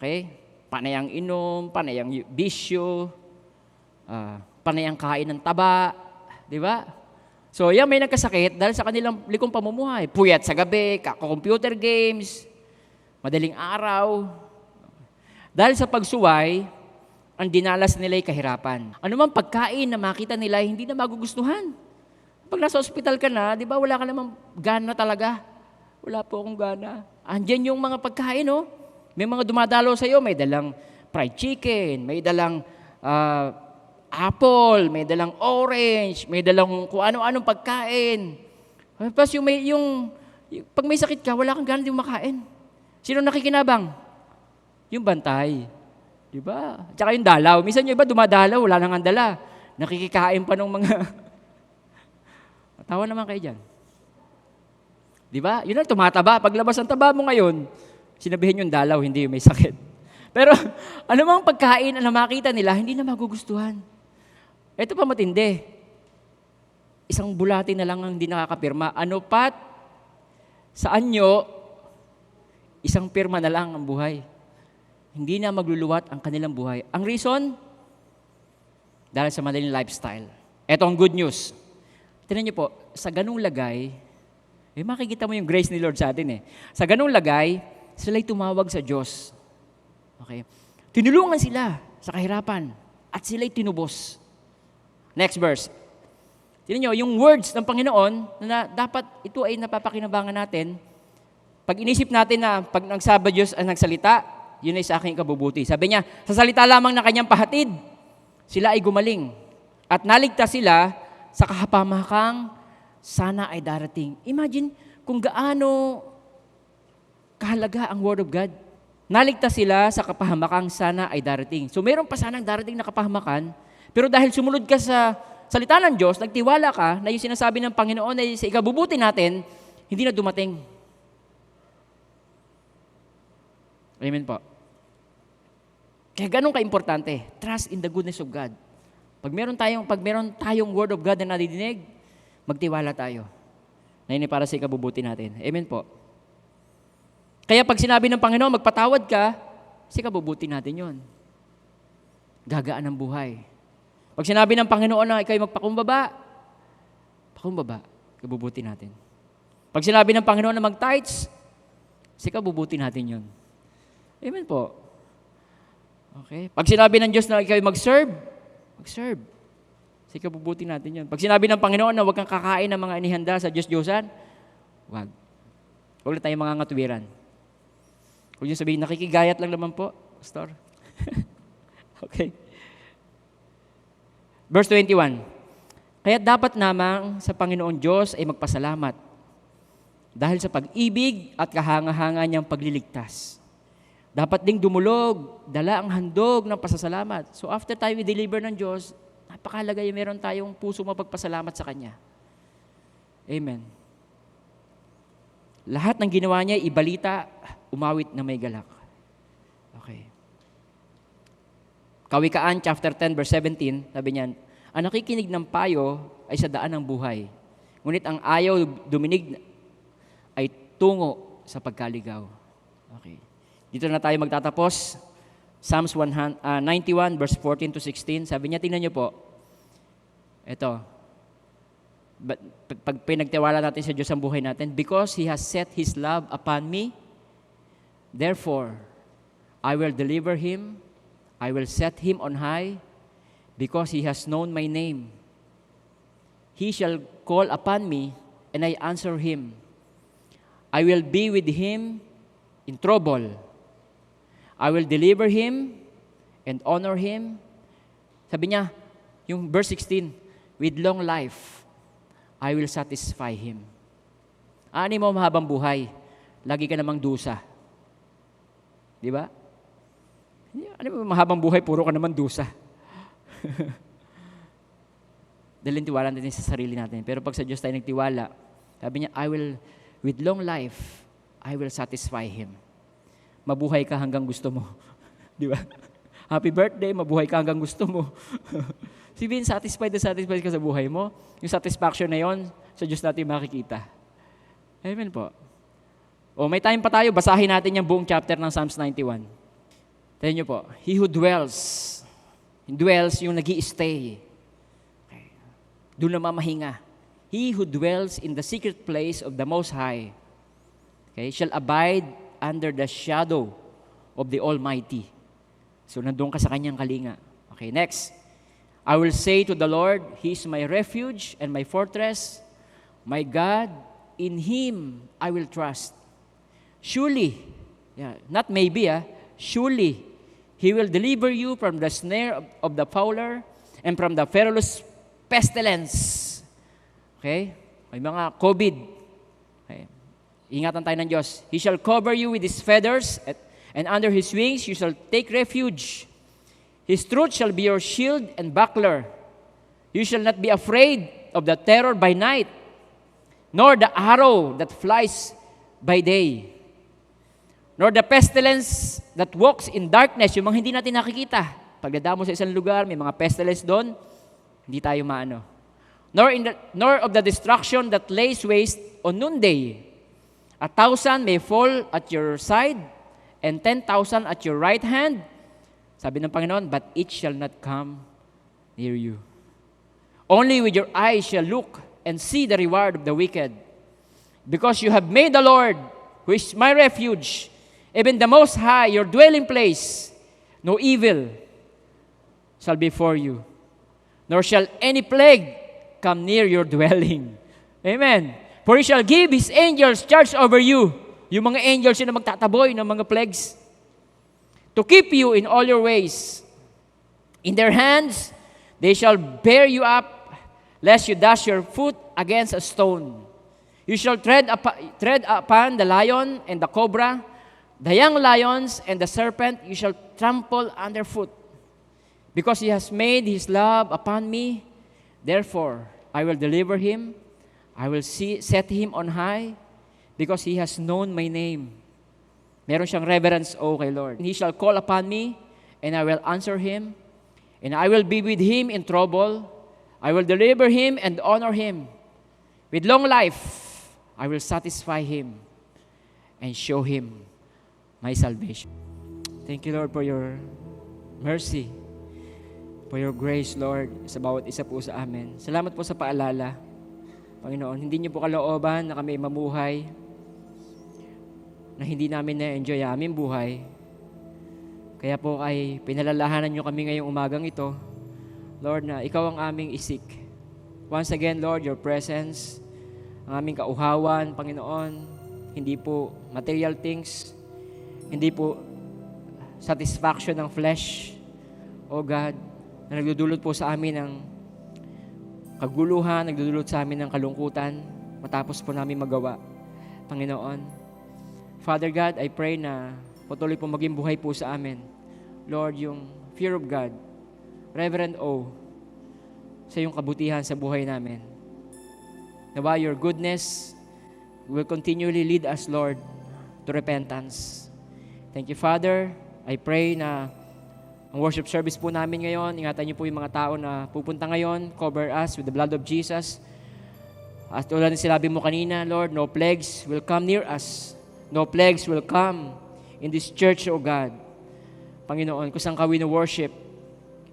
S1: Okay? Panay ang inom, panay ang bisyo, panay ang kain ng taba, di ba? So, yan may nagkasakit dahil sa kanilang likong pamumuhay. Puyat sa gabi, computer games, madaling araw. Dahil sa pagsuway, ang dinalas nila ay kahirapan. Ano mang pagkain na makita nila, hindi na magugustuhan. Pag nasa ospital ka na, di ba, wala ka namang gana talaga. Wala po akong gana. Andyan yung mga pagkain, oh. May mga dumadalo sa iyo, may dalang fried chicken, may dalang apple, may dalang orange, may dalang kung ano-anong pagkain. Tapos pag may sakit ka, wala kang gana din makain. Sino nakikinabang? Yung bantay. Di ba? Tsaka yung dalaw. Minsan yung iba dumadalaw, wala nang dala. Nakikikain pa ng mga... Tawa naman kayo dyan. Di ba? Yun ang tumataba. Paglabas ang taba mo ngayon, sinabihin yung dalaw, hindi yung may sakit. Pero ano mang pagkain na makita nila, hindi na magugustuhan. Ito pa matindi. Isang bulati na lang ang hindi nakakapirma. Ano pat, sa anyo, isang pirma na lang ang buhay. Hindi na magluluwat ang kanilang buhay. Ang reason? Dahil sa madaling lifestyle. Ito ang good news. Tingnan niyo po, sa ganung lagay, makikita mo yung grace ni Lord sa atin . Sa ganung lagay, sila'y tumawag sa Diyos. Okay? Tinulungan sila sa kahirapan at sila'y tinubos. Next verse. Tingnan niyo, yung words ng Panginoon na dapat ito ay napapakinabangan natin. Pag inisip natin na pag nagsaba Diyos ang nagsalita, yun ay sa aking kabubuti. Sabi niya, sa salita lamang na kanyang pahatid, sila ay gumaling. At naligtas sila sa kahapamakang sana ay darating. Imagine kung gaano kahalaga ang Word of God. Naligtas sila sa kapahamakang sana ay darating. So mayroon pa sanang darating na kapahamakan, pero dahil sumunod ka sa salita ng Diyos, nagtiwala ka na yung sinasabi ng Panginoon ay sa ikabubuti natin, hindi na dumating. Amen po. Kaya ganun ka-importante. Trust in the goodness of God. Pag meron tayong Word of God na nadidinig, magtiwala tayo. Na yun ay para sa ikabubuti natin. Amen po. Kaya pag sinabi ng Panginoon, magpatawad ka, sa ikabubuti natin yun. Gagaan ang buhay. Pag sinabi ng Panginoon na ikaw ay magpakumbaba, ikabubuti natin. Pag sinabi ng Panginoon na mag-tithes, sa ikabubuti natin yun. Amen po. Okay? Pag sinabi ng Diyos na ikaw ay mag-serve. Kasi kabubuti natin yun. Pag sinabi ng Panginoon na huwag kang kakain ng mga inihanda sa Diyos-Diyosan, huwag. Huwag na tayong mga ngatuwiran. Huwag niyo sabihin, nakikigayat lang naman po, Pastor. Okay. Verse 21. Kaya dapat namang sa Panginoon Diyos ay magpasalamat dahil sa pag-ibig at kahanga-hanga niyang pagliligtas. Dapat ding dumulog, dala ang handog ng pasasalamat. So after tayo i-deliver ng Diyos, napakahalaga yung meron tayong puso mapagpasalamat sa Kanya. Amen. Lahat ng ginawa niya, ibalita, umawit na may galak. Okay. Kawikaan, chapter 10, verse 17, sabi niyan, ang nakikinig ng payo ay sa daan ng buhay. Ngunit ang ayaw duminig ay tungo sa pagkaligaw. Okay. Dito na tayo magtatapos. Psalms 91, verse 14 to 16. Sabi niya, tingnan niyo po. Ito. Pag pinagtiwala natin sa Diyos ang buhay natin, because He has set His love upon me, therefore, I will deliver Him, I will set Him on high, because He has known my name. He shall call upon me, and I answer Him. I will be with Him in trouble. I will deliver him and honor him. Sabi niya, yung verse 16, with long life, I will satisfy him. Ani mo mahabang buhay, lagi ka namang dusa. Di ba? Ano mo mahabang buhay, puro ka naman dusa. Dahil tiwala natin sa sarili natin. Pero pag sa Diyos tayo nagtiwala, sabi niya, with long life, I will satisfy Him. Mabuhay ka hanggang gusto mo. Di ba? Happy birthday, mabuhay ka hanggang gusto mo. Sabihin, satisfied ka sa buhay mo. Yung satisfaction na yon, sa Diyos natin makikita. Amen po. O, may time pa tayo, basahin natin yung buong chapter ng Psalms 91. Tignan niyo po, He who dwells yung nag-i-stay. Okay. Doon na mamahinga. He who dwells in the secret place of the Most High, okay, shall abide under the shadow of the Almighty. So, nandun ka sa kanyang kalinga. Okay, next. I will say to the Lord, He is my refuge and my fortress, my God, in Him I will trust. Surely, not maybe, surely, He will deliver you from the snare of the fowler and from the perilous pestilence. Okay? May mga COVID. Okay. Ingatan tayo ng Diyos. He shall cover you with His feathers, and under His wings you shall take refuge. His truth shall be your shield and buckler. You shall not be afraid of the terror by night, nor the arrow that flies by day, nor the pestilence that walks in darkness, yung mga hindi natin nakikita. Pagdadamo sa isang lugar, may mga pestilence doon, hindi tayo maano. Nor of the destruction that lays waste on noonday. 1,000 may fall at your side, and 10,000 at your right hand. Sabi ng Panginoon, but it shall not come near you. Only with your eyes shall look and see the reward of the wicked. Because you have made the Lord, who is my refuge, even the Most High, your dwelling place, no evil shall befall you, nor shall any plague come near your dwelling. Amen. For He shall give His angels charge over you. Yung mga angels yun na magtataboy ng mga plagues, to keep you in all your ways. In their hands they shall bear you up, lest you dash your foot against a stone. You shall tread upon the lion and the cobra, the young lions and the serpent you shall trample underfoot. Because He has made His love upon me, therefore I will deliver him. I will set him on high, because he has known my name. Meron siyang reverence, kay Lord. He shall call upon me, and I will answer him, and I will be with him in trouble. I will deliver him and honor him. With long life, I will satisfy him and show him my salvation. Thank you, Lord, for your mercy, for your grace, Lord, sa bawat isa po sa amin. Salamat po sa paalala, Panginoon. Hindi niyo po kalooban na kami mamuhay na hindi namin na-enjoy ang aming buhay. Kaya po ay pinalalahanan niyo kami ngayong umagang ito, Lord, na ikaw ang aming isik. Once again, Lord, your presence, ang aming kauhawan, Panginoon, hindi po material things, hindi po satisfaction ng flesh, O God, na nagdudulot po sa amin ng kaguluhan, nagdudulot sa amin ng kalungkutan, matapos po namin magawa, Panginoon. Father God, I pray na patuloy po maging buhay po sa amin, Lord, yung fear of God, reverent awe sa iyong kabutihan sa buhay namin. Nawa your goodness will continually lead us, Lord, to repentance. Thank you, Father. I pray na ang worship service po namin ngayon, ingatan niyo po yung mga tao na pupunta ngayon, cover us with the blood of Jesus. At tulad ng sinabi mo kanina, Lord, no plagues will come near us. No plagues will come in this church, O God. Panginoon, kung saan ka wino-worship.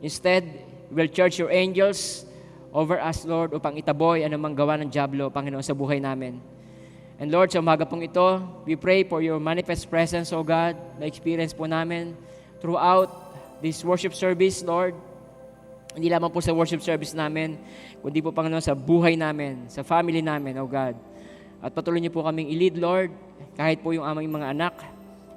S1: Instead, we'll charge your angels over us, Lord, upang itaboy anumang gawa ng diablo, Panginoon, sa buhay namin. And Lord, sa umaga pong ito, we pray for your manifest presence, O God, na experience po namin throughout this worship service, Lord. Hindi lamang po sa worship service namin, kundi po, Panginoon, sa buhay namin, sa family namin, O God. At patuloy niyo po kaming i-lead, Lord, kahit po yung aming mga anak.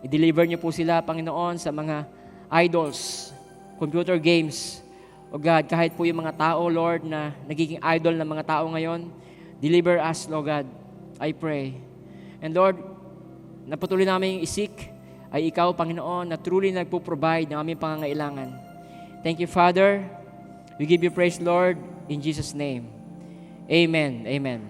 S1: I-deliver niyo po sila, Panginoon, sa mga idols, computer games. O God, kahit po yung mga tao, Lord, na nagiging idol ng mga tao ngayon, deliver us, Lord God, I pray. And Lord, napatuloy namin yung isik ay ikaw, Panginoon, na truly nagpo-provide ng aming pangangailangan. Thank you, Father. We give you praise, Lord, in Jesus' name. Amen. Amen.